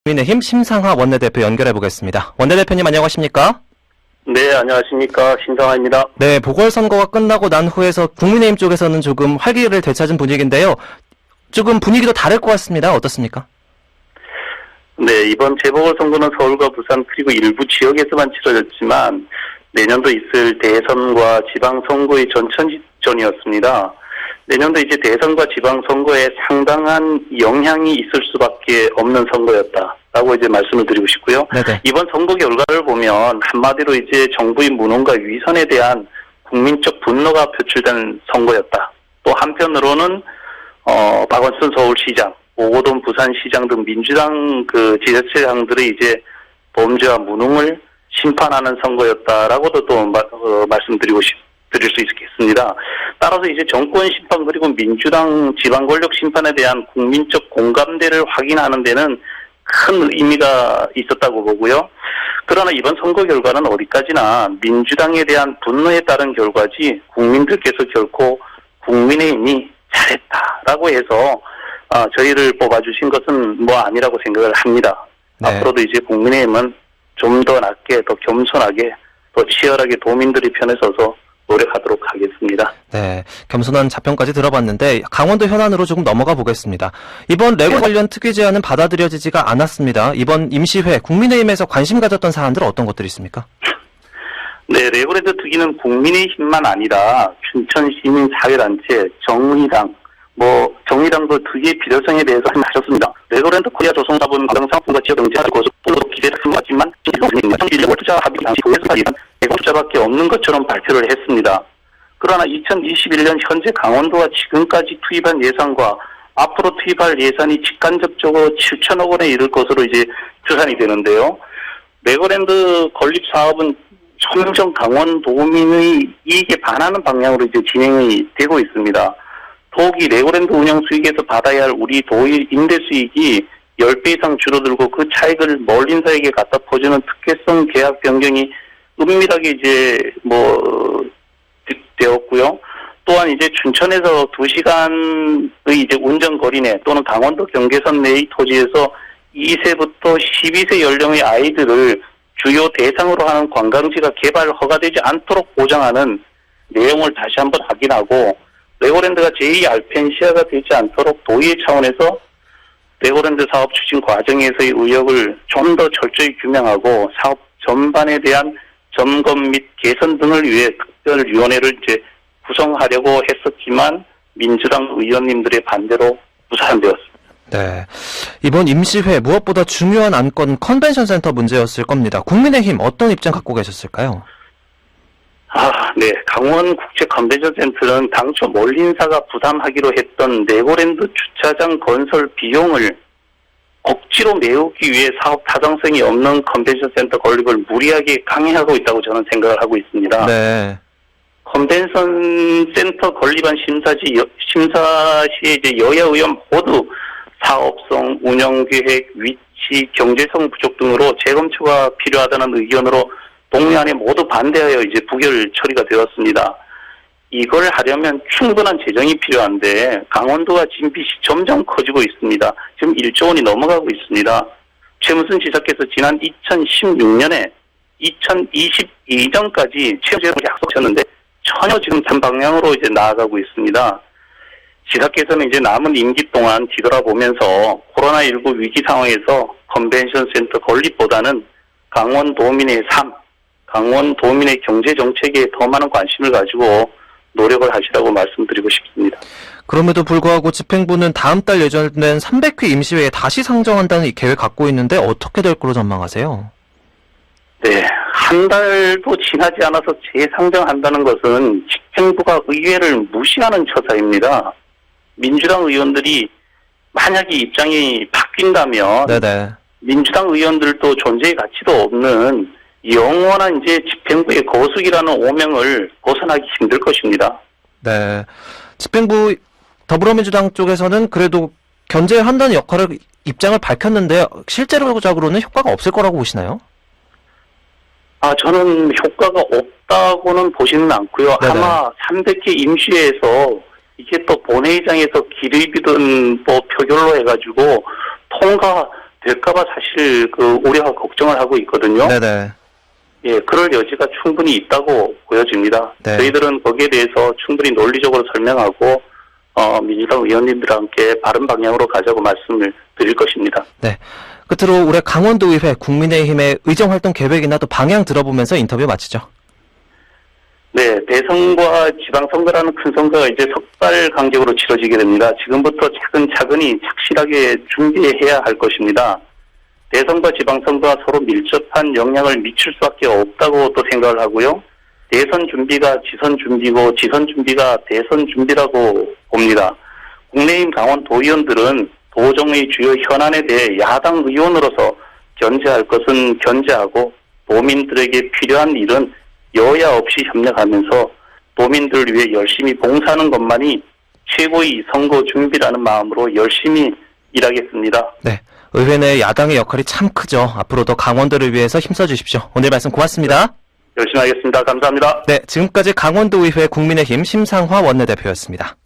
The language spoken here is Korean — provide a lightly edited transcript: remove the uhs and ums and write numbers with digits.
국민의힘 심상하 원내대표 연결해 보겠습니다. 원내대표님 안녕하십니까? 네, 안녕하십니까. 심상하입니다. 네, 보궐선거가 끝나고 난 후에서 국민의힘 쪽에서는 조금 활기를 되찾은 분위기인데요. 조금 분위기도 다를 것 같습니다. 어떻습니까? 네, 이번 재보궐선거는 서울과 부산 그리고 일부 지역에서만 치러졌지만 내년도 있을 대선과 지방선거의 전천전이었습니다. 내년도 이제 대선과 지방선거에 상당한 영향이 있을 수밖에 없는 선거였다라고 이제 말씀을 드리고 싶고요. 네네. 이번 선거 결과를 보면 한마디로 이제 정부의 무능과 위선에 대한 국민적 분노가 표출된 선거였다. 또 한편으로는 박원순 서울시장, 오거돈 부산시장 등 민주당 그 지자체장들의 이제 범죄와 무능을 심판하는 선거였다라고도 또 말씀드릴 수 있겠습니다. 따라서 이제 정권 심판 그리고 민주당 지방 권력 심판에 대한 국민적 공감대를 확인하는 데는 큰 의미가 있었다고 보고요. 그러나 이번 선거 결과는 어디까지나 민주당에 대한 분노에 따른 결과지 국민들께서 결코 국민의힘이 잘했다라고 해서 저희를 뽑아주신 것은 아니라고 생각을 합니다. 네. 앞으로도 이제 국민의힘은 좀 더 낮게, 더 겸손하게, 더 치열하게 도민들의 편에 서서 노력하도록 하겠습니다. 네, 겸손한 자평까지 들어봤는데 강원도 현안으로 조금 넘어가 보겠습니다. 이번 레고 관련 특위 제안은 받아들여지지가 않았습니다. 이번 임시회 국민의힘에서 관심 가졌던 사안들 어떤 것들이 있습니까? 네, 레고랜드 특위는 국민의힘만 아니라 춘천시민사회단체, 정의당, 정의당도 특위의 필요성에 대해서 하셨습니다. 레고랜드 코리아 조성사분 관광상품과 지역경제를 고속도로 기대를 하지만 인력 투자 합의 당시 회사이란 대공투자밖에 없는 것처럼 발표를 했습니다. 그러나 2021년 현재 강원도가 지금까지 투입한 예산과 앞으로 투입할 예산이 직간접적으로 7천억 원에 이를 것으로 이제 추산이 되는데요. 레고랜드 건립 사업은 점점 강원도민의 이익에 반하는 방향으로 이제 진행이 되고 있습니다. 더욱이 레고랜드 운영 수익에서 받아야 할 우리 도의 임대 수익이 10배 이상 줄어들고 그 차익을 멀린사에게 갖다 퍼주는 특혜성 계약 변경이 은밀하게 이제 되었고요. 또한 이제 춘천에서 2시간의 이제 운전거리 내 또는 강원도 경계선 내의 토지에서 2세부터 12세 연령의 아이들을 주요 대상으로 하는 관광지가 개발 허가되지 않도록 보장하는 내용을 다시 한번 확인하고 레고랜드가 제2 알펜시아가 되지 않도록 도의 차원에서 레고랜드 사업 추진 과정에서의 의혹을 좀 더 철저히 규명하고 사업 전반에 대한 점검 및 개선 등을 위해 특별위원회를 이제 구성하려고 했었지만 민주당 의원님들의 반대로 무산되었습니다. 네, 이번 임시회 무엇보다 중요한 안건 컨벤션 센터 문제였을 겁니다. 국민의힘 어떤 입장 갖고 계셨을까요? 네. 강원국제 컨벤션 센터는 당초 몰린사가 부담하기로 했던 레고랜드 주차장 건설 비용을 억지로 메우기 위해 사업 타당성이 없는 컨벤션 센터 건립을 무리하게 강행하고 있다고 저는 생각을 하고 있습니다. 네. 컨벤션 센터 건립안 심사시에 이제 여야 의원 모두 사업성, 운영계획, 위치, 경제성 부족 등으로 재검토가 필요하다는 의견으로 동의안에 모두 반대하여 이제 부결 처리가 되었습니다. 이걸 하려면 충분한 재정이 필요한데 강원도가 지금 빚이 점점 커지고 있습니다. 지금 1조 원이 넘어가고 있습니다. 최무순 지사께서 지난 2016년에 2022년까지 최저를 약속하셨는데 전혀 지금 전 방향으로 이제 나아가고 있습니다. 지사께서는 이제 남은 임기 동안 뒤돌아보면서 코로나19 위기 상황에서 컨벤션 센터 건립보다는 강원도민의 삶, 강원도민의 경제정책에 더 많은 관심을 가지고 노력을 하시라고 말씀드리고 싶습니다. 그럼에도 불구하고 집행부는 다음 달 예정된 300회 임시회에 다시 상정한다는 이 계획 갖고 있는데 어떻게 될 거로 전망하세요? 네, 한 달도 지나지 않아서 재상정한다는 것은 집행부가 의회를 무시하는 처사입니다. 민주당 의원들이 만약에 입장이 바뀐다면 네네. 민주당 의원들도 존재의 가치도 없는 영원한 이제 집행부의 거수기라는 오명을 벗어나기 힘들 것입니다. 네. 집행부 더불어민주당 쪽에서는 그래도 견제한다는 입장을 밝혔는데 실제로는 효과가 없을 거라고 보시나요? 저는 효과가 없다고는 보지는 않고요. 네네. 아마 300회 임시회에서 이게 또 본회의장에서 기립이든 표결로 해가지고 될까봐 사실 우려와 걱정을 하고 있거든요. 네네. 예, 그럴 여지가 충분히 있다고 보여집니다. 네. 저희들은 거기에 대해서 충분히 논리적으로 설명하고 민주당 의원님들과 함께 바른 방향으로 가자고 말씀을 드릴 것입니다. 네. 끝으로 올해 강원도의회 국민의힘의 의정활동 계획이나 또 방향 들어보면서 인터뷰 마치죠. 네, 대선과 지방선거라는 큰 선거가 이제 석 달 간격으로 치러지게 됩니다. 지금부터 차근차근히 착실하게 준비해야 할 것입니다. 대선과 지방선거가 서로 밀접한 영향을 미칠 수밖에 없다고 또 생각을 하고요. 대선 준비가 지선 준비고 지선 준비가 대선 준비라고 봅니다. 국내의힘 강원도의원들은 도정의 주요 현안에 대해 야당 의원으로서 견제할 것은 견제하고 도민들에게 필요한 일은 여야 없이 협력하면서 도민들을 위해 열심히 봉사하는 것만이 최고의 선거 준비라는 마음으로 열심히 일하겠습니다. 네. 의회 내 야당의 역할이 참 크죠. 앞으로도 강원도를 위해서 힘써 주십시오. 오늘 말씀 고맙습니다. 열심히 하겠습니다. 감사합니다. 네. 지금까지 강원도의회 국민의힘 심상화 원내대표였습니다.